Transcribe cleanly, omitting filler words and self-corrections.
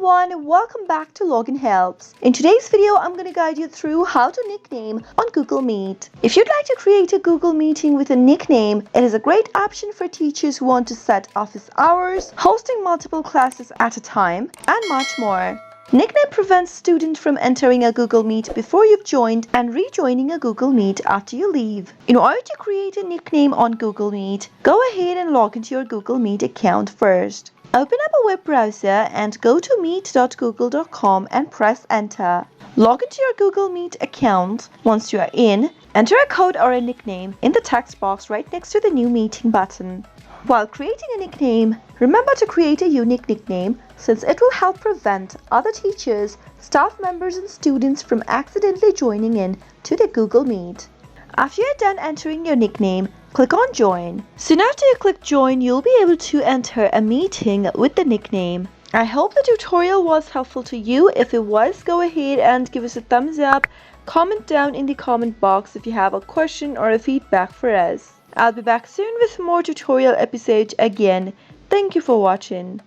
everyone, welcome back to Login Helps. In today's video, I'm going to guide you through how to nickname on Google Meet. If you'd like to create a Google meeting with a nickname, it is a great option for teachers who want to set office hours, hosting multiple classes at a time, and much more. Nickname prevents students from entering a Google Meet before you've joined and rejoining a Google Meet after you leave. In order to create a nickname on Google Meet, go ahead and log into your Google Meet account first. Open up a web browser and go to meet.google.com and press enter. Log into your Google Meet account. Once you are in, enter a code or a nickname in the text box right next to the new meeting button. While creating a nickname, remember to create a unique nickname since it will help prevent other teachers, staff members and students from accidentally joining in to the Google Meet. After you're done entering your nickname, click on Join. Soon after you click Join, you'll be able to enter a meeting with the nickname. I hope the tutorial was helpful to you. If it was, go ahead and give us a thumbs up. Comment down in the comment box if you have a question or a feedback for us. I'll be back soon with more tutorial episodes again. Thank you for watching.